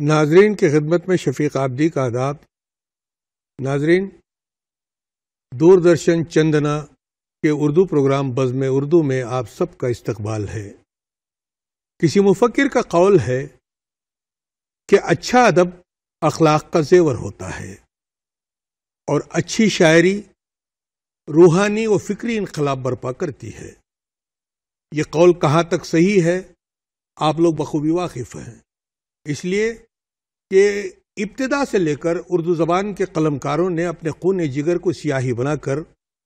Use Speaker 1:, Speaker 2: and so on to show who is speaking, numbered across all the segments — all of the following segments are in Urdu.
Speaker 1: ناظرین کی خدمت میں شفیق عابدی کا آداب۔ ناظرین، دوردرشن چندنا کے اردو پروگرام بزم اردو میں آپ سب کا استقبال ہے۔ کسی مفکر کا قول ہے کہ اچھا ادب اخلاق کا زیور ہوتا ہے اور اچھی شاعری روحانی و فکری انقلاب برپا کرتی ہے۔ یہ قول کہاں تک صحیح ہے آپ لوگ بخوبی واقف ہیں، اس لیے کہ ابتدا سے لے کر اردو زبان کے قلمکاروں نے اپنے خون جگر کو سیاہی بنا کر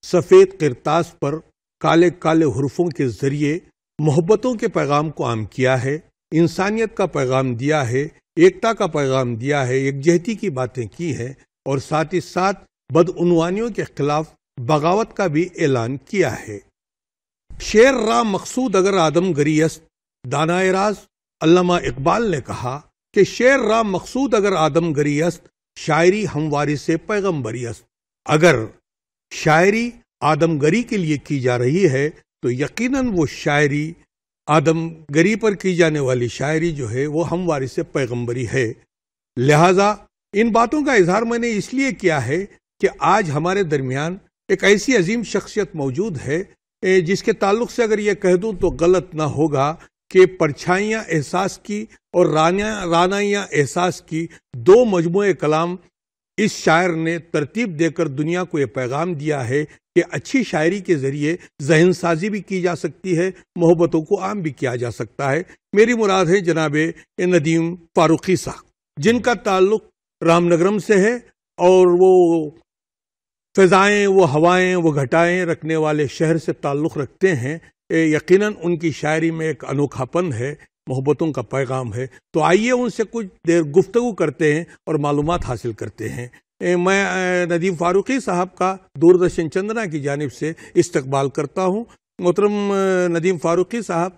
Speaker 1: سفید کرتاس پر کالے کالے حرفوں کے ذریعے محبتوں کے پیغام کو عام کیا ہے، انسانیت کا پیغام دیا ہے، ایکتا کا پیغام دیا ہے، یکجہتی کی باتیں کی ہیں اور ساتھ ہی ساتھ بدعنوانیوں کے خلاف بغاوت کا بھی اعلان کیا ہے۔ شعر را مقصود اگر آدم گری است، دانائے راز علامہ اقبال نے کہا کہ شعر را مقصود اگر آدم گری است، شاعری ہمواری سے پیغمبری است۔ اگر شاعری آدم گری کے لیے کی جا رہی ہے تو یقیناً وہ شاعری آدم گری پر کی جانے والی شاعری جو ہے وہ ہمواری سے پیغمبری ہے۔ لہٰذا ان باتوں کا اظہار میں نے اس لیے کیا ہے کہ آج ہمارے درمیان ایک ایسی عظیم شخصیت موجود ہے جس کے تعلق سے اگر یہ کہہ دوں تو غلط نہ ہوگا کہ پرچھائیاں احساس کی اور رانائیاں احساس کی دو مجموعے کلام اس شاعر نے ترتیب دے کر دنیا کو یہ پیغام دیا ہے کہ اچھی شاعری کے ذریعے ذہن سازی بھی کی جا سکتی ہے، محبتوں کو عام بھی کیا جا سکتا ہے۔ میری مراد ہے جناب ندیم فاروقی صاحب، جن کا تعلق رام نگرم سے ہے اور وہ فضائیں، وہ ہوائیں، وہ گھٹائیں رکھنے والے شہر سے تعلق رکھتے ہیں۔ یقیناً ان کی شاعری میں ایک انوکھا پن ہے، محبتوں کا پیغام ہے۔ تو آئیے ان سے کچھ دیر گفتگو کرتے ہیں اور معلومات حاصل کرتے ہیں۔ میں ندیم فاروقی صاحب کا دوردرشن چندنا کی جانب سے استقبال کرتا ہوں۔ محترم ندیم فاروقی صاحب،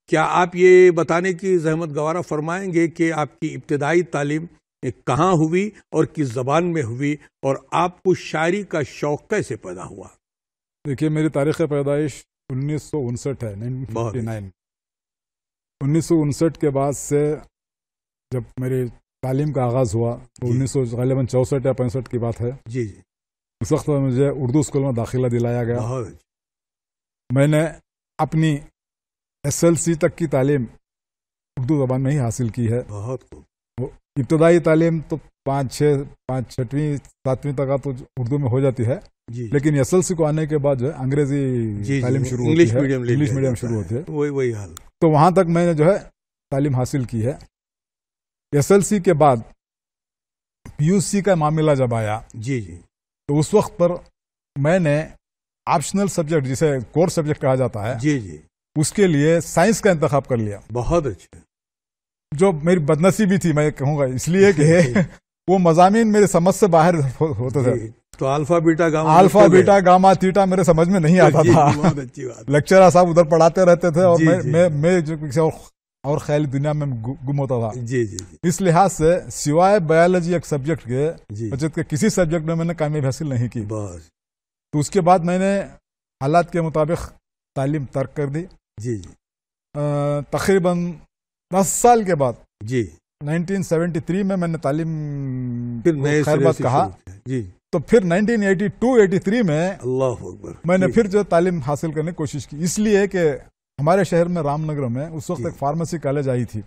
Speaker 1: کیا آپ یہ بتانے کی زحمت گوارہ فرمائیں گے کہ آپ کی ابتدائی تعلیم کہاں ہوئی اور کس زبان میں ہوئی اور آپ کو شاعری کا شوق کیسے پیدا ہوا؟
Speaker 2: دیکھیے، میری تاریخ پیدائش 1959 ہے، 1959۔ 1959 کے بعد سے جب میری تعلیم کا آغاز ہوا تو 1964 یا 65 کی بات ہے۔
Speaker 1: جی،
Speaker 2: اس وقت مجھے اردو اسکول میں داخلہ دلایا گیا۔ میں نے اپنی SLC تک کی تعلیم اردو زبان میں ہی حاصل کی ہے۔
Speaker 1: بہت خوب۔
Speaker 2: ابتدائی تعلیم تو 5، 6، 7ویں تک تو اردو میں ہو جاتی ہے، لیکن SLC کو آنے کے بعد جو ہے انگریزی تعلیم شروع ہوتی ہے، انگلش میڈیم شروع ہوتے ہیں۔
Speaker 1: وہی حال۔
Speaker 2: تو وہاں تک میں نے جو ہے تعلیم حاصل کی ہے۔ SLC کے بعد PUC کا معاملہ جب آیا تو اس وقت پر میں نے آپشنل سبجیکٹ، جسے کور سبجیکٹ کہا جاتا ہے، اس کے لیے سائنس کا انتخاب کر لیا۔
Speaker 1: بہت اچھا۔
Speaker 2: جو میری بدنصیبی تھی، میں کہوں گا، اس لیے کہ وہ مضامین میرے سمجھ سے باہر ہوتے تھے۔
Speaker 1: تو الفا بیٹا گاما تھیٹا میرے سمجھ میں نہیں آتا تھا۔ بہت اچھی بات۔
Speaker 2: لیکچرر صاحب ادھر پڑھاتے رہتے تھے اور میں جو کسی اور خیالی دنیا میں گم ہوتا تھا۔ اس لحاظ سے سوائے بایولوجی ایک سبجیکٹ کے بچت کے کسی سبجیکٹ میں نے کامیابی حاصل نہیں کی۔ تو اس کے بعد میں نے حالات کے مطابق تعلیم ترک کر دی۔ تقریباً 10 سال کے بعد 1973 میں نے تعلیم خیر بات کہا، تو پھر 1982-83 میں میں نے پھر جو تعلیم حاصل کرنے کی کوشش کی، اس لیے کہ ہمارے شہر میں رام نگر میں اس وقت ایک فارمیسی کالج آئی تھی۔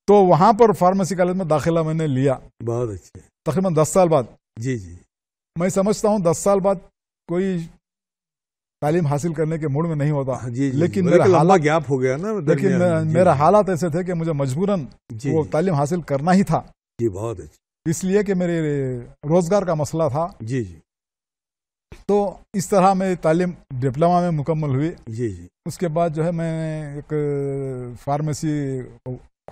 Speaker 2: تو وہاں پر فارمیسی کالج میں داخلہ میں نے لیا۔
Speaker 1: بہت اچھا۔
Speaker 2: تقریباً 10 سال بعد۔ میں سمجھتا ہوں 10 سال بعد کوئی تعلیم حاصل کرنے کے موڈ میں نہیں ہوتا، لیکن
Speaker 1: لمبا گیپ ہو گیا نا،
Speaker 2: لیکن میرا حالات ایسے تھے کہ مجھے مجبوراً وہ تعلیم حاصل کرنا ہی تھا۔
Speaker 1: بہت اچھا۔ اس
Speaker 2: لیے کہ میرے روزگار کا مسئلہ تھا۔ تو اس طرح میری تعلیم ڈپلوما میں مکمل ہوئی۔ اس کے بعد جو ہے میں نے ایک فارمیسی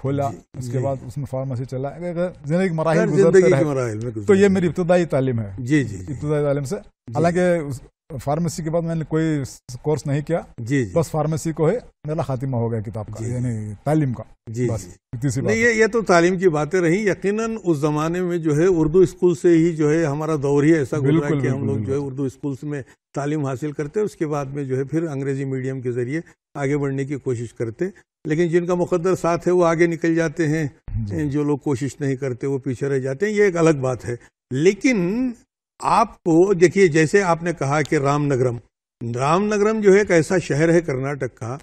Speaker 2: کھولا، اس کے بعد اس میں فارمیسی چلا، زندگی کے مراحل گزرتے رہے۔ تو یہ میری ابتدائی تعلیم ہے۔ ابتدائی تعلیم سے، حالانکہ فارمیسی کے بعد میں نے کوئی کورس نہیں کیا، بس فارمیسی کو ہے میرا خاتمہ ہو گیا کتاب کا، یعنی تعلیم کا۔
Speaker 1: یہ تو تعلیم کی باتیں رہی۔ یقیناً اس زمانے میں جو ہے اردو اسکول سے ہی جو ہے ہمارا دور ہی ایسا گزرا کہ ہم لوگ جو ہے اردو اسکولس میں تعلیم حاصل کرتے، اس کے بعد میں جو ہے پھر انگریزی میڈیم کے ذریعے آگے بڑھنے کی کوشش کرتے۔ لیکن جن کا مقدر ساتھ ہے وہ آگے نکل جاتے ہیں، جو لوگ کوشش نہیں کرتے وہ پیچھے رہ جاتے ہیں، یہ ایک الگ بات ہے۔ لیکن آپ کو دیکھیے، جیسے آپ نے کہا کہ رام نگرم جو ہے ایک ایسا شہر ہے کرناٹک کا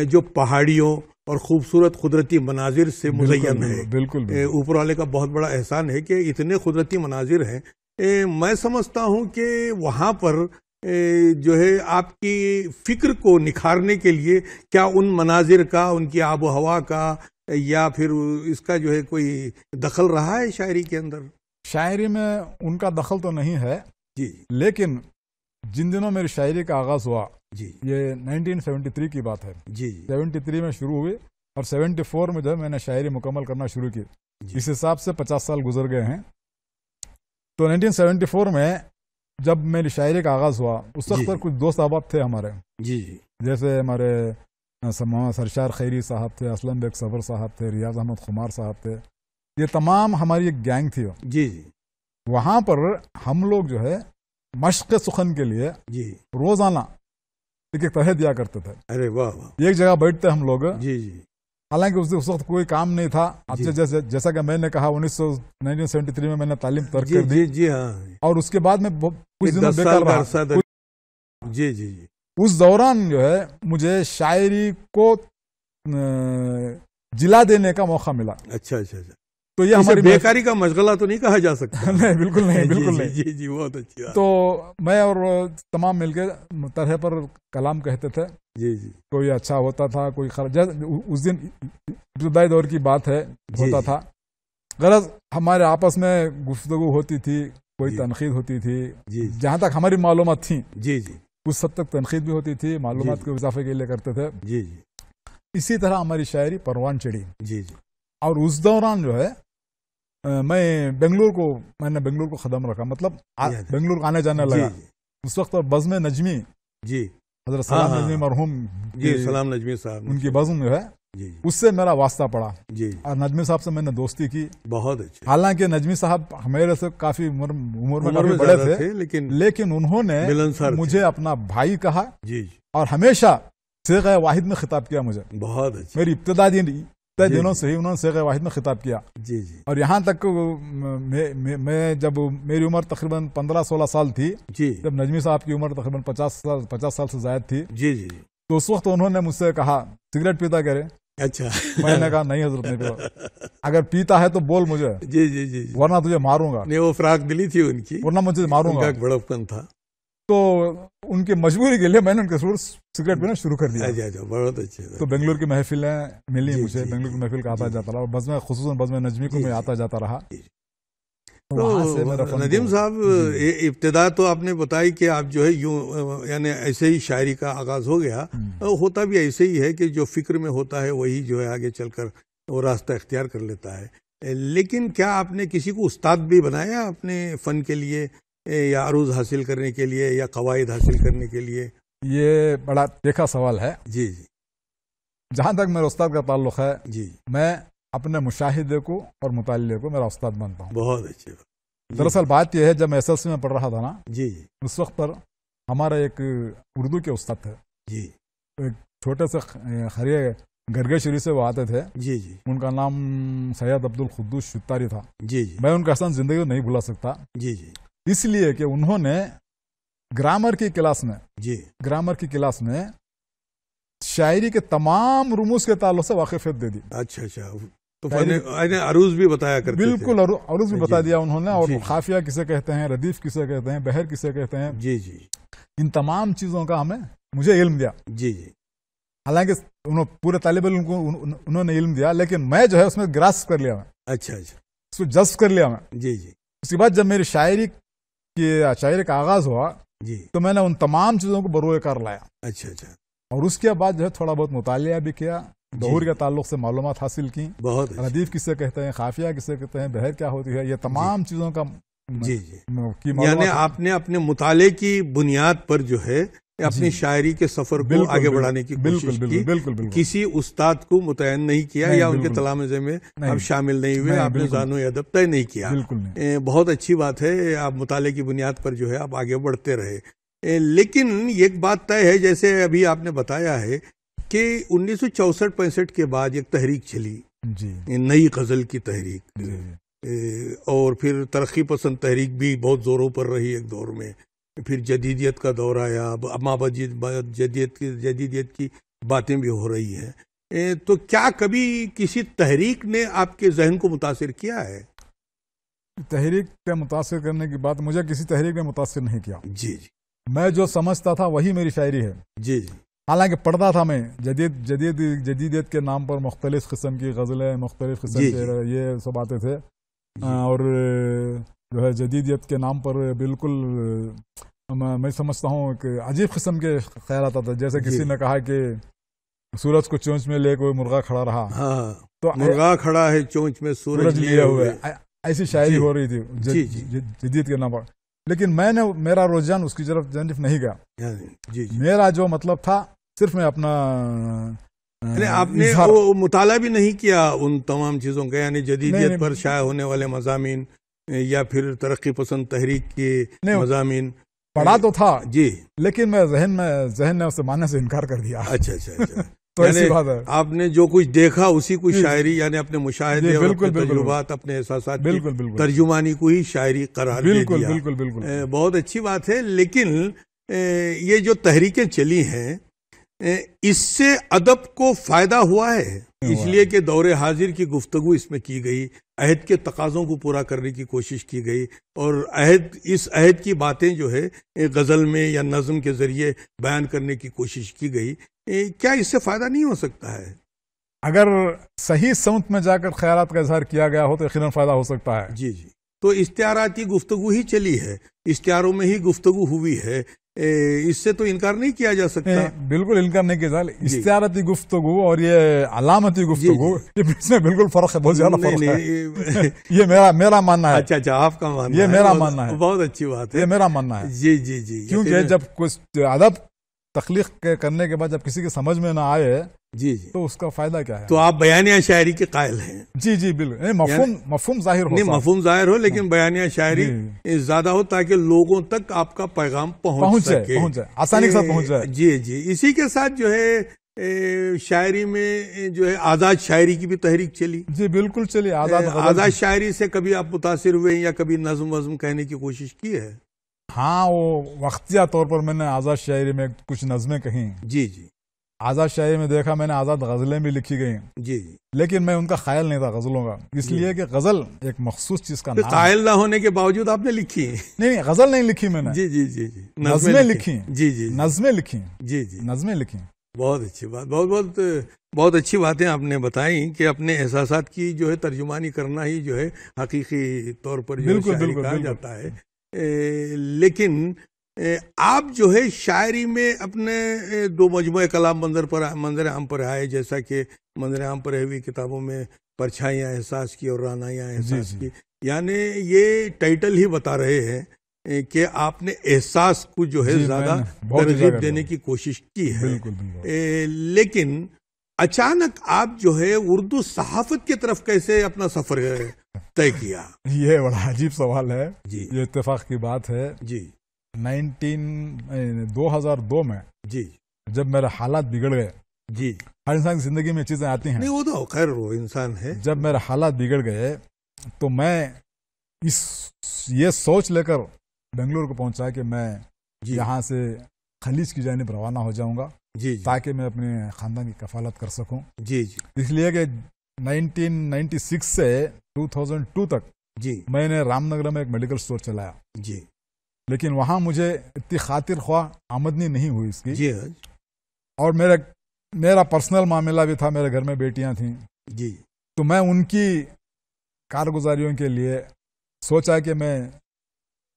Speaker 1: جو پہاڑیوں اور خوبصورت قدرتی مناظر سے مزین ہے۔
Speaker 2: بالکل
Speaker 1: اوپر والے کا بہت بڑا احسان ہے کہ اتنے قدرتی مناظر ہیں۔ میں سمجھتا ہوں کہ وہاں پر جو ہے آپ کی فکر کو نکھارنے کے لیے کیا ان مناظر کا، ان کی آب و ہوا کا، یا پھر اس کا جو ہے کوئی دخل رہا ہے شاعری کے اندر؟
Speaker 2: شاعری میں ان کا دخل تو نہیں ہے
Speaker 1: جی،
Speaker 2: لیکن جن دنوں میری شاعری کا آغاز ہوا
Speaker 1: جی،
Speaker 2: یہ 1973 کی بات ہے۔
Speaker 1: جی
Speaker 2: 73 میں شروع ہوئی اور 74 میں جو ہے میں نے شاعری مکمل کرنا شروع کی۔ اس حساب سے 50 سال گزر گئے ہیں۔ تو 1974 میں جب میری شاعری کا آغاز ہوا اس وقت پر کچھ دوست احباب تھے ہمارے،
Speaker 1: جی،
Speaker 2: جیسے ہمارے سرشار خیری صاحب تھے، اسلم بیگ صبر صاحب تھے، ریاض احمد خمار صاحب تھے، یہ تمام ہماری ایک گینگ تھی۔
Speaker 1: جی، جی،
Speaker 2: وہاں پر ہم لوگ جو ہے مشق سخن کے لیے
Speaker 1: جی،
Speaker 2: روزانہ ایک طرح دیا کرتے تھے۔
Speaker 1: ارے واہ واہ،
Speaker 2: ایک جگہ بیٹھتے ہم لوگ،
Speaker 1: جی، جی،
Speaker 2: حالانکہ اس وقت کوئی کام نہیں تھا۔ جیسا کہ میں نے کہا 1973 میں میں نے تعلیم ترک کر دی،
Speaker 1: جی ہاں،
Speaker 2: اور اس کے بعد میں کچھ دنوں بیکار رہا۔
Speaker 1: جی، جی، جی،
Speaker 2: اس دوران جو ہے مجھے شاعری کو جلا دینے کا موقع ملا۔
Speaker 1: اچھا اچھا اچھا،
Speaker 2: تو یہ ہماری
Speaker 1: بیکاری کا مشغلہ تو نہیں کہا جا سکتا؟
Speaker 2: نہیں، بالکل نہیں، بالکل نہیں۔
Speaker 1: جی جی، بہت اچھی بات۔
Speaker 2: تو میں اور تمام مل کے طرح پر کلام کہتے تھے۔
Speaker 1: جی جی،
Speaker 2: کوئی اچھا ہوتا تھا، کوئی خراب۔ اس دن ابتدائی دور کی بات ہے، ہوتا تھا۔ غرض ہمارے آپس میں گفتگو ہوتی تھی، کوئی تنقید ہوتی تھی، جہاں تک ہماری معلومات تھیں
Speaker 1: جی جی،
Speaker 2: اس حد تک تنقید بھی ہوتی تھی، معلومات کے اضافے کے لیے کرتے تھے۔
Speaker 1: جی جی،
Speaker 2: اسی طرح ہماری شاعری پروان چڑھی۔
Speaker 1: جی جی،
Speaker 2: اور اس دوران جو ہے میں نے بنگلور کو قدم رکھا، مطلب بنگلور آنے جانے لگا۔ اس وقت بزم نجمی،
Speaker 1: جی،
Speaker 2: حضرت سلام نجمی مرحوم،
Speaker 1: جی سلام نجمی صاحب،
Speaker 2: ان کی بزم جو ہے
Speaker 1: جی
Speaker 2: اس سے میرا واسطہ پڑا۔
Speaker 1: جی، اور
Speaker 2: نجمی صاحب سے میں نے دوستی کی۔
Speaker 1: بہت اچھا۔
Speaker 2: حالانکہ نجمی صاحب میرے سے کافی عمر میں کافی بڑے تھے، لیکن انہوں نے مجھے اپنا بھائی کہا،
Speaker 1: جی، اور
Speaker 2: ہمیشہ صیغہ واحد میں خطاب کیا مجھے۔
Speaker 1: بہت اچھا،
Speaker 2: میری ابتدائی دنوں سے ہی انہوں نے صیغہ واحد میں خطاب کیا۔
Speaker 1: جی جی،
Speaker 2: اور یہاں تک میں جب میری عمر تقریباً 15-16 سال تھی، جب نجمی صاحب کی عمر تقریباً 50 سال سے زائد تھی،
Speaker 1: جی جی،
Speaker 2: تو اس وقت انہوں نے مجھ سے کہا سگریٹ پیتا کرے؟
Speaker 1: اچھا، میں
Speaker 2: نے کہا نہیں حضرت، نہیں پیتا۔ اگر پیتا ہے تو بول مجھے،
Speaker 1: جی جی جی،
Speaker 2: ورنہ تجھے ماروں گا۔
Speaker 1: نہیں، وہ فراق دلی تھی ان کی،
Speaker 2: ورنہ مجھے ماروں گا،
Speaker 1: بڑپن تھا۔
Speaker 2: تو ان کی مجبوری کے لیے میں نے ان کے سگریٹ پینا شروع کر دیا۔
Speaker 1: بہت اچھے۔ تو
Speaker 2: بنگلور کی محفلیں ملی مجھے، بنگلور کی محفل کا آتا جاتا رہا، اور بزم خصوصاً بزم نجمی کو میں آتا جاتا رہا۔
Speaker 1: تو ندیم صاحب، ابتدا تو آپ نے بتائی کہ آپ جو ہے یوں یعنی ایسے ہی شاعری کا آغاز ہو گیا، ہوتا بھی ایسے ہی ہے کہ جو فکر میں ہوتا ہے وہی جو ہے آگے چل کر وہ راستہ اختیار کر لیتا ہے۔ لیکن کیا آپ نے کسی کو استاد بھی بنایا اپنے فن کے لیے، یا عروض حاصل کرنے کے لیے، یا قواعد حاصل کرنے کے لیے؟
Speaker 2: یہ بڑا دیکھا سوال ہے۔
Speaker 1: جی جی،
Speaker 2: جہاں تک میرے استاد کا تعلق ہے،
Speaker 1: جی،
Speaker 2: میں اپنے مشاہدے کو اور مطالعے کو میرا استاد مانتا ہوں۔
Speaker 1: بہت اچھے۔
Speaker 2: دراصل بات یہ ہے، جب میں SLC میں پڑھ رہا تھا نا،
Speaker 1: جی،
Speaker 2: اس وقت پر ہمارا ایک اردو کے استاد تھے،
Speaker 1: جی،
Speaker 2: ایک چھوٹے سے خریے گرگے شریف سے وہ آتے تھے،
Speaker 1: جی جی،
Speaker 2: ان کا نام سید عبدالقدوس شتاری تھا۔
Speaker 1: جی جی،
Speaker 2: میں ان کا احسان زندگی میں نہیں بھلا سکتا،
Speaker 1: جی جی،
Speaker 2: اس لیے کہ انہوں نے گرامر کی کلاس میں شاعری کے تمام رموز کے تعلق سے واقفیت دے دی۔
Speaker 1: اچھا اچھا، تو عروض بھی بتایا کرتے تھے؟
Speaker 2: بالکل، عروض بھی بتا دیا انہوں نے، اور قافیہ کسے کہتے ہیں، ردیف کسے کہتے ہیں، بحر کسے کہتے ہیں،
Speaker 1: جی جی،
Speaker 2: ان تمام چیزوں کا مجھے علم دیا۔
Speaker 1: جی جی،
Speaker 2: حالانکہ پورے طالب علم کو انہوں نے علم دیا، لیکن میں جو ہے اس میں گراسپ کر لیا، میں
Speaker 1: اچھا اچھا،
Speaker 2: اس کو جذب کر لیا میں۔
Speaker 1: جی جی،
Speaker 2: اس کے بعد جب میری شاعری کا آغاز ہوا،
Speaker 1: جی،
Speaker 2: تو میں نے ان تمام چیزوں کو بروئے کار لایا۔
Speaker 1: اچھا اچھا،
Speaker 2: اور اس کے بعد جو ہے تھوڑا بہت مطالعہ بھی کیا، ظہور کے تعلق سے معلومات حاصل کی،
Speaker 1: بہت
Speaker 2: ردیف کسے کہتے ہیں، قافیہ کسے کہتے ہیں، بحر کیا ہوتی ہے، یہ تمام چیزوں کا
Speaker 1: جی جی، یعنی آپ نے اپنے مطالعے کی بنیاد پر جو ہے اپنی شاعری کے سفر کو آگے بڑھانے کی کوشش کی۔ کسی استاد کو متعین نہیں کیا، یا ان کے تلامذے میں آپ شامل نہیں ہوئے، آپ نے ذانو ادب طے نہیں کیا۔ بہت اچھی بات ہے، آپ مطالعے کی بنیاد پر جو ہے آپ آگے بڑھتے رہے۔ لیکن ایک بات طے ہے، جیسے ابھی آپ نے بتایا ہے کہ 1964-65 کے بعد ایک تحریک چلی
Speaker 2: جی
Speaker 1: نئی غزل کی تحریک،
Speaker 2: جی
Speaker 1: اور پھر ترقی پسند تحریک بھی بہت زوروں پر رہی ایک دور میں، پھر جدیدیت کا دور آیا، اب جدیدیت کی باتیں بھی ہو رہی ہیں، تو کیا کبھی کسی تحریک نے آپ کے ذہن کو متاثر کیا ہے؟
Speaker 2: تحریک کے متاثر کرنے کی بات، مجھے کسی تحریک نے متاثر نہیں کیا.
Speaker 1: جی جی
Speaker 2: میں جو سمجھتا تھا وہی میری شاعری ہے.
Speaker 1: جی جی
Speaker 2: حالانکہ پڑھتا تھا میں جدیدیت کے نام پر مختلف قسم کی غزلیں، مختلف قسم
Speaker 1: جی
Speaker 2: کے یہ سب آتے تھے، اور جو ہے جدیدیت کے نام پر بالکل میں سمجھتا ہوں کہ عجیب قسم کے خیالات آتے، جیسے کسی نے کہا کہ سورج کو چونچ میں لے کوئی مرغا کھڑا رہا،
Speaker 1: ہاں
Speaker 2: تو
Speaker 1: مرغا کھڑا ہے چونچ میں سورج لیے ہوئے،
Speaker 2: ایسی شاعری ہو رہی تھی جدید کے نام پر. لیکن میرا رجحان اس کی طرف جانب نہیں گیا. میرا جو مطلب تھا صرف میں اپنا
Speaker 1: آپ نے وہ مطالعہ بھی نہیں کیا ان تمام چیزوں کا، یعنی جدیدیت پر شائع ہونے والے مضامین یا پھر ترقی پسند تحریک کے مضامین
Speaker 2: پڑھا تو تھا
Speaker 1: جی، لیکن
Speaker 2: میں ذہن نے اسے ماننے سے انکار کر دیا.
Speaker 1: اچھا اچھا اچھا
Speaker 2: تو ایسی بات ہے،
Speaker 1: آپ نے جو کچھ دیکھا اسی کو شاعری، یعنی اپنے مشاہدے اور اپنے تجربات، اپنے احساسات کی ترجمانی کو ہی شاعری قرار دے دیا.
Speaker 2: بالکل بالکل
Speaker 1: بہت اچھی بات ہے. لیکن یہ جو تحریکیں چلی ہیں اس سے ادب کو فائدہ ہوا ہے، اس لیے کہ دور حاضر کی گفتگو اس میں کی گئی، عہد کے تقاضوں کو پورا کرنے کی کوشش کی گئی، اور اس عہد کی باتیں جو ہے غزل میں یا نظم کے ذریعے بیان کرنے کی کوشش کی گئی. کیا اس سے فائدہ نہیں ہو سکتا ہے؟
Speaker 2: اگر صحیح سمت میں جا کر خیالات کا اظہار کیا گیا ہو تو یقیناً فائدہ ہو سکتا ہے.
Speaker 1: جی جی، تو اشتہاراتی گفتگو ہی چلی ہے، اشتہاروں میں ہی گفتگو ہوئی ہے، اس سے تو انکار نہیں کیا جا سکتا.
Speaker 2: بالکل انکار نہیں کیا جائے. اشتہاراتی گفتگو اور یہ علامتی گفتگو اس میں بالکل فرق ہے، بہت زیادہ فرق ہے. یہ میرا ماننا ہے.
Speaker 1: اچھا اچھا، آپ کا ماننا ہے.
Speaker 2: یہ میرا ماننا ہے.
Speaker 1: بہت اچھی بات ہے،
Speaker 2: یہ میرا ماننا ہے.
Speaker 1: جی جی جی،
Speaker 2: کیونکہ جب کچھ ادب تخلیق کرنے کے بعد جب کسی کے سمجھ میں نہ آئے
Speaker 1: جی جی
Speaker 2: تو اس کا فائدہ کیا ہے؟
Speaker 1: تو آپ بیانیہ شاعری کے قائل ہیں.
Speaker 2: جی جی بالکل. مفہوم ظاہر ہو،
Speaker 1: نہیں مفہوم ظاہر ہو، لیکن بیانیہ شاعری زیادہ ہو تاکہ لوگوں تک آپ کا پیغام پہنچ سکے،
Speaker 2: آسانی کے ساتھ پہنچ جائے.
Speaker 1: جی جی. اسی کے ساتھ جو ہے شاعری میں جو ہے آزاد شاعری کی بھی تحریک چلی.
Speaker 2: جی بالکل چلی.
Speaker 1: آزاد شاعری سے کبھی آپ متاثر ہوئے یا کبھی نظم وزم کہنے کی کوشش کی ہے؟
Speaker 2: ہاں، وہ وقتیہ طور پر میں نے آزاد شاعری میں کچھ نظمیں کہیں.
Speaker 1: جی جی.
Speaker 2: آزاد شاعری میں دیکھا میں نے آزاد غزلیں بھی لکھی گئیں.
Speaker 1: جی.
Speaker 2: لیکن میں ان کا قائل نہیں تھا غزلوں کا، اس لیے کہ غزل ایک مخصوص چیز کا نام.
Speaker 1: قائل نہ ہونے کے باوجود آپ نے لکھی؟
Speaker 2: نہیں، غزل نہیں لکھی میں نے.
Speaker 1: جی جی جی جی،
Speaker 2: نظمیں لکھی.
Speaker 1: جی جی،
Speaker 2: نظمیں لکھی.
Speaker 1: جی جی،
Speaker 2: نظمیں لکھی.
Speaker 1: بہت اچھی بات، بہت اچھی باتیں آپ نے بتائیں کہ اپنے احساسات کی جو ہے ترجمانی کرنا ہی جو ہے حقیقی طور پر جو شاعری کہا جاتا ہے. لیکن آپ جو ہے شاعری میں اپنے دو مجموعہ کلام منظر عام پر آئے، جیسا کہ منظر عام پر ہوئی کتابوں میں پرچھائیاں احساس کی اور رانائیاں احساس کی، یعنی یہ ٹائٹل ہی بتا رہے ہیں کہ آپ نے احساس کو جو ہے زیادہ ترغیب دینے کی کوشش کی ہے. لیکن اچانک آپ جو ہے اردو صحافت کی طرف کیسے اپنا سفر طے کیا؟
Speaker 2: یہ بڑا عجیب سوال ہے.
Speaker 1: جی،
Speaker 2: یہ اتفاق کی بات ہے.
Speaker 1: جی.
Speaker 2: 2002 میں
Speaker 1: جی
Speaker 2: جب میرے حالات بگڑ گئے.
Speaker 1: جی،
Speaker 2: ہر انسان کی زندگی میں چیزیں آتی ہیں.
Speaker 1: نہیں وہ تو خیر وہ انسان ہے.
Speaker 2: جب میرے حالات بگڑ گئے تو میں یہ سوچ لے کر بنگلور کو پہنچا کہ میں یہاں سے خلیج کی جانب روانہ ہو جاؤں گا.
Speaker 1: جی،
Speaker 2: تاکہ میں اپنے خاندان کی کفالت کر سکوں.
Speaker 1: جی جی.
Speaker 2: اس لیے کہ 1996 سے 2002 تک
Speaker 1: جی
Speaker 2: میں نے رام نگر میں ایک میڈیکل سٹور چلایا.
Speaker 1: جی.
Speaker 2: لیکن وہاں مجھے اتنی خاطر خواہ آمدنی نہیں ہوئی اس کی.
Speaker 1: جی.
Speaker 2: اور میرا پرسنل معاملہ بھی تھا، میرے گھر میں بیٹیاں تھیں.
Speaker 1: جی.
Speaker 2: تو میں ان کی کارگزاریوں کے لیے سوچا کہ میں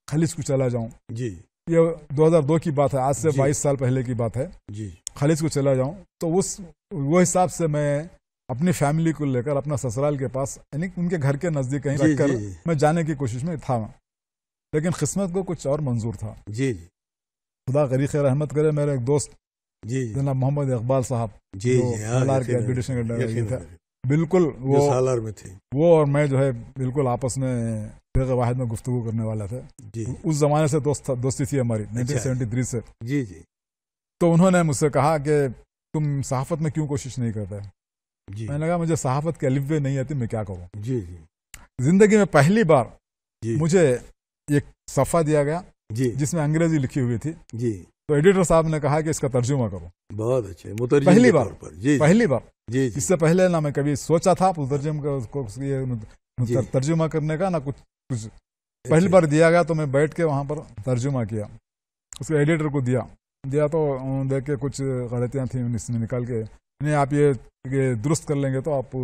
Speaker 2: خلیج کو چلا جاؤں.
Speaker 1: جی.
Speaker 2: یہ 2002 کی بات ہے، آج سے 22 سال پہلے کی بات ہے.
Speaker 1: جی.
Speaker 2: خلیج کو چلا جاؤں تو وہ حساب سے میں اپنی فیملی کو لے کر اپنا سسرال کے پاس، یعنی ان کے گھر کے نزدیک کہیں رکھ کر میں جانے کی کوشش میں تھا. لیکن قسمت کو کچھ اور منظور تھا.
Speaker 1: جی.
Speaker 2: خدا غریق رحمت کرے، میرے ایک دوست
Speaker 1: جی
Speaker 2: جناب محمد اقبال صاحب،
Speaker 1: جی
Speaker 2: سالار کے ایڈوکیشن کے ڈائریکٹر تھے، بالکل وہ
Speaker 1: سالار میں تھے.
Speaker 2: وہ اور میں جو ہے بالکل آپس میں فقہ واحد میں گفتگو کرنے والا تھے.
Speaker 1: جی.
Speaker 2: اس زمانے سے دوستی تھی ہماری 1973 سے.
Speaker 1: جی جی.
Speaker 2: تو انہوں نے مجھ سے کہا کہ تم صحافت میں کیوں کوشش نہیں کرتا ہے؟
Speaker 1: جی
Speaker 2: میں نے کہا مجھے صحافت کے الف بے نہیں آتی، میں کیا کروں.
Speaker 1: جی جی
Speaker 2: زندگی میں پہلی بار
Speaker 1: جی
Speaker 2: مجھے ایک صفحہ دیا گیا
Speaker 1: جی
Speaker 2: جس میں انگریزی لکھی ہوئی تھی،
Speaker 1: جی
Speaker 2: تو ایڈیٹر صاحب نے کہا کہ اس کا ترجمہ کرو.
Speaker 1: بہت اچھے مترجم
Speaker 2: پہلی
Speaker 1: کے
Speaker 2: بار
Speaker 1: طور پر. جی
Speaker 2: پہلی بار.
Speaker 1: جی
Speaker 2: اس سے پہلے نہ میں کبھی سوچا تھا مترجم کو
Speaker 1: جی
Speaker 2: ترجمہ کرنے کا، نہ کچھ. پہلی بار دیا گیا تو میں بیٹھ کے وہاں پر ترجمہ کیا، اس کو ایڈیٹر کو دیا تو دیکھ کے کچھ غلطیاں تھیں اس نے نکال کے، نہیں آپ یہ درست کر لیں گے تو آپ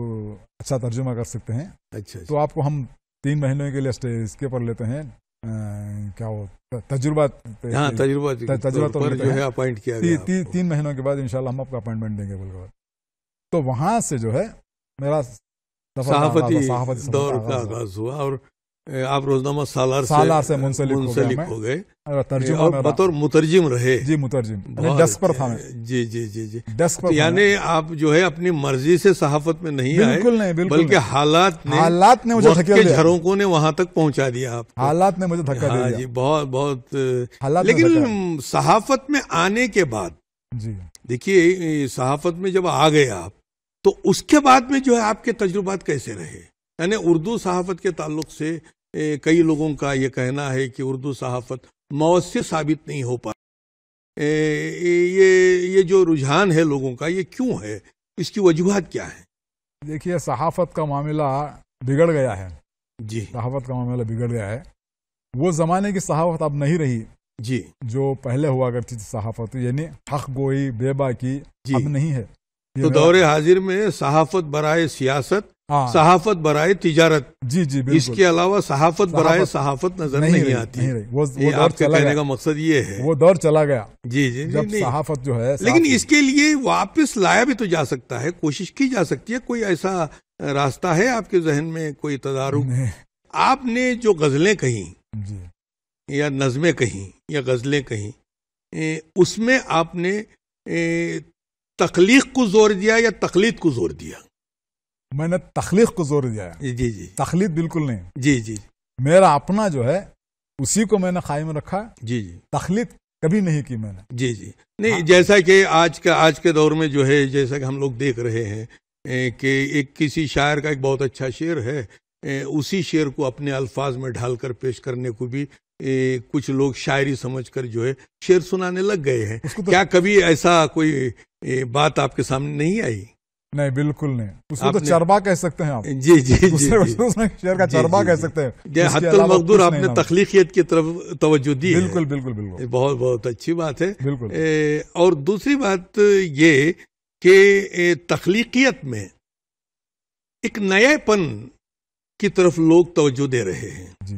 Speaker 2: اچھا ترجمہ کر سکتے ہیں.
Speaker 1: اچھا
Speaker 2: تو آپ کو ہم 3 مہینے کے لیے اس کے پر لیتے ہیں، کیا وہ تجربہ
Speaker 1: پر جو ہے اپوائنٹ کیا گیا.
Speaker 2: 3 مہینوں کے بعد انشاءاللہ ہم آپ کو اپوائنٹمنٹ دیں گے بول کر. تو وہاں سے جو ہے میرا
Speaker 1: صحافتی دور کا آغاز ہوا اور آپ روزنامہ سالار سے منسلک ہو گئے اور بطور مترجم رہے.
Speaker 2: جی مترجم، ڈیسک پر تھا میں.
Speaker 1: جی جی جی جی
Speaker 2: ڈیسک پر.
Speaker 1: یعنی آپ جو ہے اپنی مرضی سے صحافت میں نہیں آئے،
Speaker 2: بالکل نہیں،
Speaker 1: بلکہ حالات نے
Speaker 2: مجھے دھکیل دیا،
Speaker 1: جھروکوں نے وہاں تک پہنچا دیا آپ کو.
Speaker 2: حالات نے مجھے دھکا دیا.
Speaker 1: جی بہت بہت. لیکن صحافت میں آنے کے بعد
Speaker 2: جی
Speaker 1: دیکھیے صحافت میں جب آ گئے آپ تو اس کے بعد میں جو ہے آپ کے تجربات کیسے رہے؟ یعنی اردو صحافت کے تعلق سے کئی لوگوں کا یہ کہنا ہے کہ اردو صحافت مؤثر ثابت نہیں ہو پا. یہ جو رجحان ہے لوگوں کا یہ کیوں ہے؟ اس کی وجوہات کیا ہیں؟
Speaker 2: دیکھیے صحافت کا معاملہ بگڑ گیا ہے.
Speaker 1: جی
Speaker 2: صحافت کا معاملہ بگڑ گیا ہے. وہ زمانے کی صحافت اب نہیں رہی
Speaker 1: جی
Speaker 2: جو پہلے ہوا کرتی تھی صحافت، یعنی حق گوئی بے باکی اب نہیں ہے.
Speaker 1: تو دور حاضر میں صحافت برائے سیاست، صحافت برائے تجارت،
Speaker 2: جی جی
Speaker 1: اس کے علاوہ صحافت برائے صحافت نظر نہیں آتی. آپ کے کہنے کا مقصد یہ ہے
Speaker 2: وہ دور چلا گیا.
Speaker 1: جی جی
Speaker 2: جب صحافت جو ہے،
Speaker 1: لیکن اس کے لیے واپس لایا بھی تو جا سکتا ہے، کوشش کی جا سکتی ہے. کوئی ایسا راستہ ہے آپ کے ذہن میں، کوئی تدارک؟ آپ نے جو غزلیں کہیں
Speaker 2: جی
Speaker 1: یا نظمیں کہیں یا غزلیں کہیں، اس میں آپ نے تخلیق کو زور دیا یا تقلید کو زور دیا؟
Speaker 2: میں نے تخلیق کو زور دیا ہے.
Speaker 1: جی جی
Speaker 2: تقلید بالکل نہیں.
Speaker 1: جی جی
Speaker 2: میرا اپنا جو ہے اسی کو میں نے قائم رکھا.
Speaker 1: جی جی
Speaker 2: تخلید کبھی نہیں کی میں نے.
Speaker 1: جی جی نہیں، جیسا کہ آج کے دور میں جو ہے، جیسا کہ ہم لوگ دیکھ رہے ہیں کہ ایک کسی شاعر کا ایک بہت اچھا شعر ہے، اسی شعر کو اپنے الفاظ میں ڈھال کر پیش کرنے کو بھی کچھ لوگ شاعری سمجھ کر جو ہے شعر سنانے لگ گئے ہیں. کیا کبھی ایسا کوئی بات آپ کے سامنے نہیں آئی؟
Speaker 2: نہیں بالکل نہیں. اس کو تو چربا کہہ سکتے ہیں آپ.
Speaker 1: جی جی جی
Speaker 2: شعر کا چربا کہہ سکتے ہیں.
Speaker 1: حتی المقدور آپ نے تخلیقیت کی طرف توجہ دی ہے.
Speaker 2: بالکل بالکل بالکل،
Speaker 1: بہت بہت اچھی بات ہے.
Speaker 2: بالکل.
Speaker 1: اور دوسری بات یہ کہ تخلیقیت میں ایک نئے پن کی طرف لوگ توجہ دے رہے ہیں.
Speaker 2: جی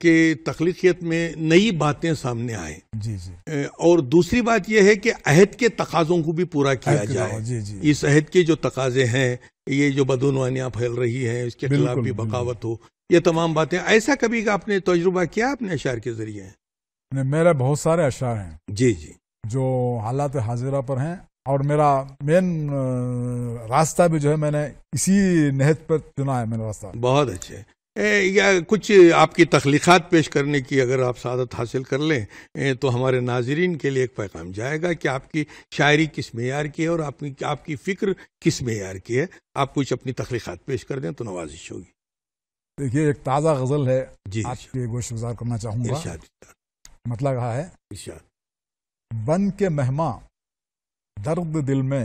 Speaker 1: کہ تخلیقیت میں نئی باتیں سامنے آئیں.
Speaker 2: جی جی.
Speaker 1: اور دوسری بات یہ ہے کہ عہد کے تقاضوں کو بھی پورا کیا جائے.
Speaker 2: جی جی.
Speaker 1: اس عہد کے جو تقاضے ہیں، یہ جو بدعنوانیاں پھیل رہی ہیں، اس کے خلاف بھی بغاوت ہو، یہ تمام باتیں. ایسا کبھی آپ نے تجربہ کیا اپنے اشعار کے ذریعے؟
Speaker 2: میرے بہت سارے اشعار ہیں
Speaker 1: جی جی
Speaker 2: جو حالات حاضرہ پر ہیں، اور میرا مین راستہ بھی جو ہے میں نے اسی نہج پر چنا ہے. میرا راستہ
Speaker 1: بہت اچھے. یا کچھ آپ کی تخلیقات پیش کرنے کی اگر آپ سعادت حاصل کر لیں تو ہمارے ناظرین کے لیے ایک پیغام جائے گا کہ آپ کی شاعری کس معیار کی ہے اور آپ کی فکر کس معیار کی ہے. آپ کچھ اپنی تخلیقات پیش کر دیں تو نوازش ہوگی.
Speaker 2: دیکھیے ایک تازہ غزل ہے،
Speaker 1: جی
Speaker 2: آپ کے گوش گزار کرنا چاہوں گا.
Speaker 1: ارشاد.
Speaker 2: مطلب کہا ہے،
Speaker 1: ارشاد.
Speaker 2: بن کے مہماں درد دل میں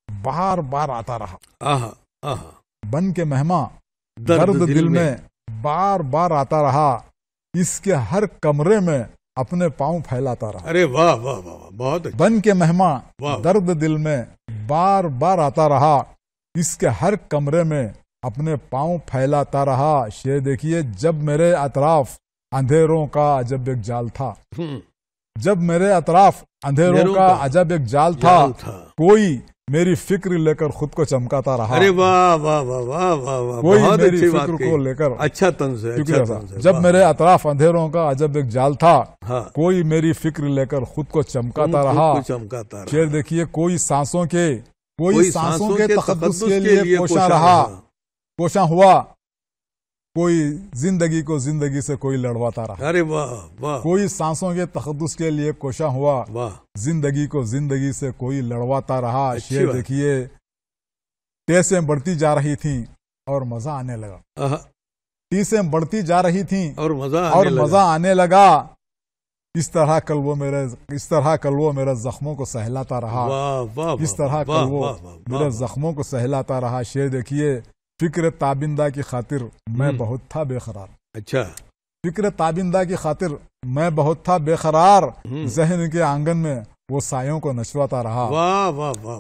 Speaker 2: بار بار آتا رہا.
Speaker 1: آہا آہا.
Speaker 2: بن کے مہماں درد دل میں بار بار آتا رہا، اس کے ہر کمرے میں اپنے پاؤں پھیلاتا رہا.
Speaker 1: ارے واہ واہ واہ، بہت اچھا.
Speaker 2: بن کے مہماں درد دل میں بار بار آتا رہا، اس کے ہر کمرے میں اپنے پاؤں پھیلاتا رہا. شعر دیکھیے، جب میرے اطراف اندھیروں کا عجب ایک جال تھا. جب میرے اطراف اندھیروں کا عجب ایک جال تھا، کوئی میری فکر لے کر خود کو چمکاتا رہا.
Speaker 1: ارے واہ واہ واہ واہ واہ،
Speaker 2: کوئی میری فکر کو لے کر.
Speaker 1: اچھا طنز ہے.
Speaker 2: جب میرے اطراف اندھیروں کا عجب ایک جال تھا، کوئی میری فکر لے کر خود کو چمکاتا رہا. شعر دیکھیے، کوئی سانسوں کے تقدس کے لیے کوشاں رہا، کوشاں ہوا. کوئی زندگی کو زندگی سے کوئی لڑواتا رہا.
Speaker 1: ارے واہ واہ.
Speaker 2: کوئی سانسوں کے تقدس کے لیے کوشاں ہوا,
Speaker 1: واہ.
Speaker 2: زندگی کو زندگی سے کوئی لڑواتا رہا. شعر دیکھیے, ٹیسیں بڑھتی جا رہی تھیں اور مزہ آنے لگا. ٹیسیں بڑھتی جا رہی تھیں
Speaker 1: اور مزہ
Speaker 2: آنے لگا. اس طرح کل وہ میرے زخموں کو سہلاتا رہا. اس طرح کل وہ میرے زخموں کو سہلاتا رہا. شعر دیکھیے, فکر تابندہ کی خاطر میں بہت تھا بے قرار.
Speaker 1: اچھا.
Speaker 2: فکر تابندہ کی خاطر میں بہت تھا بے قرار. ذہن کے آنگن میں وہ سایوں کو نچواتا رہا.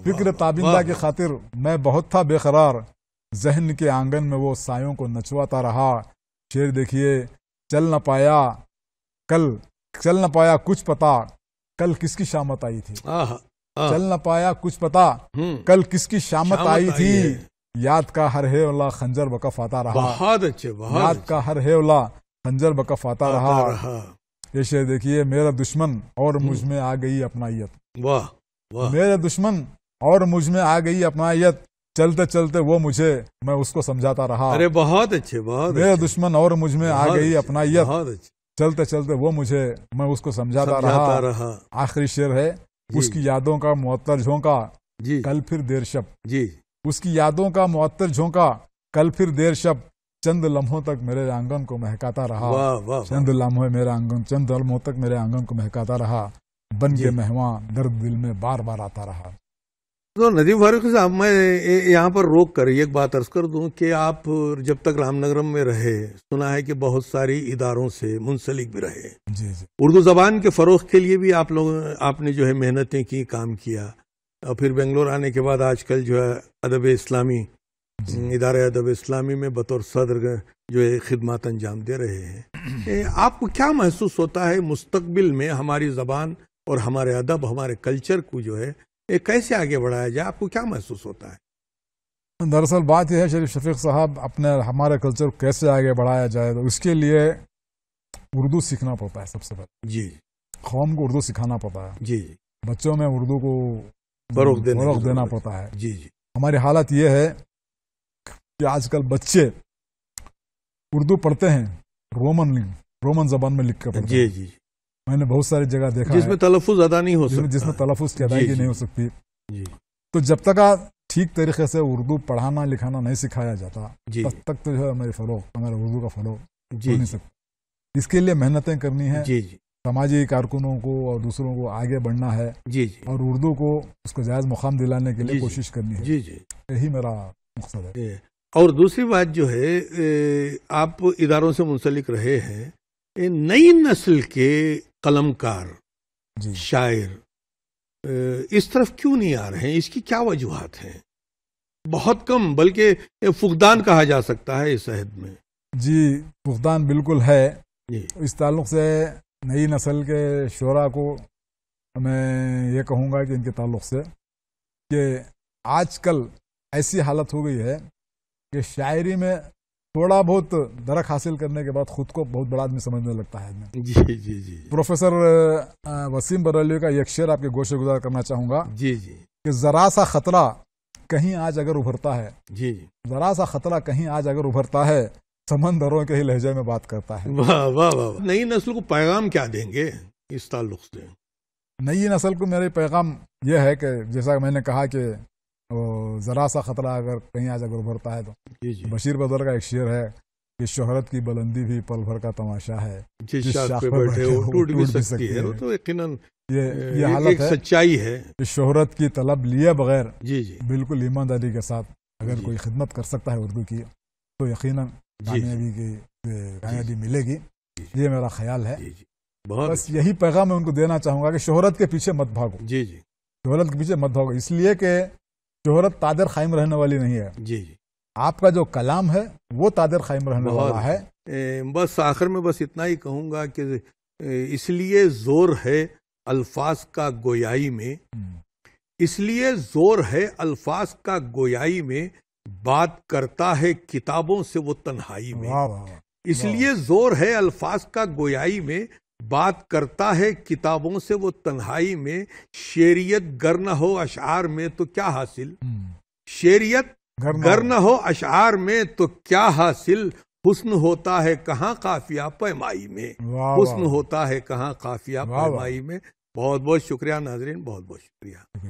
Speaker 2: فکر تابندہ کی خاطر میں بہت تھا بے قرار. ذہن کے آنگن میں وہ سایوں کو نچواتا رہا. شعر دیکھیے, چل نہ پایا کچھ پتا کل کس کی شامت آئی تھی. چل نہ پایا کچھ پتا کل کس کی شامت آئی تھی. یاد کا ہر ہیولا خنجر بکف آتا رہا.
Speaker 1: بہت اچھے.
Speaker 2: یاد کا ہر ہیولا خنجر بکف آتا رہا. یہ شعر دیکھیے, میرا دشمن اور مجھ میں آ گئی اپنائیت.
Speaker 1: واہ واہ.
Speaker 2: میرے دشمن اور مجھ میں آ گئی اپنائیت. چلتے چلتے وہ مجھے, میں اس کو سمجھاتا رہا.
Speaker 1: ارے بہت اچھے.
Speaker 2: میرے دشمن اور مجھ میں آ گئی اپنائیت. چلتے چلتے وہ مجھے, میں اس کو سمجھاتا رہا. آخری شعر ہے, اس کی یادوں کا معطر جھونکا کل پھر دیر شب.
Speaker 1: جی.
Speaker 2: اس کی یادوں کا معطر جھونکا کل پھر دیر شب. چند لمحوں تک میرے آنگن کو مہکاتا رہا. چند لمحوں تک میرے آنگن کو مہکاتا رہا. بن کے مہواں درد دل میں بار بار آتا رہا.
Speaker 1: تو ندیم فاروقی صاحب, میں یہاں پر روک کر ایک بات عرض کر دوں کہ آپ جب تک رام نگرم میں رہے, سنا ہے کہ بہت ساری اداروں سے منسلک بھی رہے.
Speaker 2: جی جی.
Speaker 1: اردو زبان کے فروغ کے لیے بھی آپ نے جو ہے محنتیں کی, کام کیا. اور پھر بنگلور آنے کے بعد آج کل جو ہے ادب اسلامی, ادارہ ادب اسلامی میں بطور صدر جو ہے خدمات انجام دے رہے ہیں. آپ کو کیا محسوس ہوتا ہے مستقبل میں ہماری زبان اور ہمارے ادب, ہمارے کلچر کو جو ہے کیسے آگے بڑھایا جائے؟ آپ کو کیا محسوس ہوتا ہے؟
Speaker 2: دراصل بات یہ ہے شریف شفیق صاحب, ہمارے کلچر کو کیسے آگے بڑھایا جائے تو اس کے لیے اردو سیکھنا پڑتا ہے سب سے پہلے.
Speaker 1: جی.
Speaker 2: قوم کو اردو سکھانا پڑتا ہے.
Speaker 1: جی.
Speaker 2: بچوں میں اردو کو
Speaker 1: فروغ
Speaker 2: دینا پڑتا ہے.
Speaker 1: جی جی.
Speaker 2: ہماری حالت یہ ہے کہ آج کل بچے اردو پڑھتے ہیں رومن زبان میں لکھ کر پڑھتے ہیں.
Speaker 1: جی جی.
Speaker 2: میں نے بہت ساری جگہ دیکھا
Speaker 1: جس میں تلفظ ادا نہیں ہو سکتا,
Speaker 2: جس میں تلفظ کی ادائیگی نہیں ہو سکتی.
Speaker 1: جی.
Speaker 2: تو جب تک ٹھیک طریقے سے اردو پڑھانا لکھانا نہیں سکھایا جاتا, تب تک تو جو ہے ہمارے اردو کا فروغ ہو نہیں سکتا. اس کے لیے محنتیں کرنی ہے.
Speaker 1: جی جی.
Speaker 2: سماجی کارکنوں کو اور دوسروں کو آگے بڑھنا ہے.
Speaker 1: جی جی.
Speaker 2: اور اردو کو اس کو جائز مقام دلانے کے لیے کوشش کرنی ہے.
Speaker 1: جی جی.
Speaker 2: یہی میرا مقصد ہے.
Speaker 1: اور دوسری بات جو ہے, آپ اداروں سے منسلک رہے ہیں, نئی نسل کے قلمکار, شاعر اس طرف کیوں نہیں آ رہے ہیں؟ اس کی کیا وجوہات ہیں؟ بہت کم, بلکہ فقدان کہا جا سکتا ہے اس عہد میں.
Speaker 2: جی, فقدان بالکل ہے.
Speaker 1: جی.
Speaker 2: اس تعلق سے نئی نسل کے شعراء کو میں یہ کہوں گا کہ ان کے تعلق سے کہ آج کل ایسی حالت ہو گئی ہے کہ شاعری میں تھوڑا بہت درک حاصل کرنے کے بعد خود کو بہت بڑا آدمی سمجھنے لگتا ہے.
Speaker 1: جی جی جی.
Speaker 2: پروفیسر وسیم بریلوی کا ایک شعر آپ کے گوشے گزار کرنا چاہوں گا.
Speaker 1: جی جی.
Speaker 2: کہ ذرا سا خطرہ کہیں آج اگر ابھرتا ہے.
Speaker 1: جی جی.
Speaker 2: ذرا سا خطرہ کہیں آج اگر ابھرتا ہے, سمندروں کے ہی لہجے میں بات کرتا ہے.
Speaker 1: واہ واہ واہ. نئی نسل کو پیغام کیا دیں گے اس تعلق سے؟
Speaker 2: نئی نسل کو میرے پیغام یہ ہے کہ جیسا میں نے کہا کہ ذرا سا خطرہ اگر کہیں آج اگر ابھرتا ہے تو بشیر بدر کا ایک شعر ہے کہ شہرت کی بلندی بھی پل بھر کا تماشا ہے,
Speaker 1: جس شاخ پہ بیٹھے وہ ٹوٹ بھی سکتی ہے. وہ تو یقیناً
Speaker 2: یہ حالت ہے,
Speaker 1: سچائی ہے
Speaker 2: کہ شہرت کی طلب لیے بغیر
Speaker 1: جی جی
Speaker 2: بالکل ایمانداری کے ساتھ اگر کوئی خدمت کر سکتا ہے اردو کی تو یقیناً کامیابی ملے گی. یہ میرا خیال ہے. بس یہی پیغام میں ان کو دینا چاہوں گا کہ شہرت کے پیچھے مت بھاگو.
Speaker 1: جی جی.
Speaker 2: شہرت کے پیچھے مت بھاگو, اس لیے کہ شہرت تادر قائم رہنے والی نہیں ہے.
Speaker 1: جی جی.
Speaker 2: آپ کا جو کلام ہے وہ تادر قائم رہنے والا ہے.
Speaker 1: بس آخر میں بس اتنا ہی کہوں گا کہ اس لیے زور ہے الفاظ کا گویائی میں, اس لیے زور ہے الفاظ کا گویائی میں, بات کرتا ہے کتابوں سے وہ تنہائی میں. اس لیے زور ہے الفاظ کا گویائی میں, بات کرتا ہے کتابوں سے وہ تنہائی میں. شعریت گر نہ ہو اشعار میں تو کیا حاصل, شعریت گر نہ ہو اشعار میں تو کیا حاصل, حسن ہوتا ہے کہاں قافیہ پیمائی میں، حسن ہوتا ہے کہاں قافیہ پیمائی میں۔ بہت بہت شکریہ ناظرین، بہت بہت شکریہ۔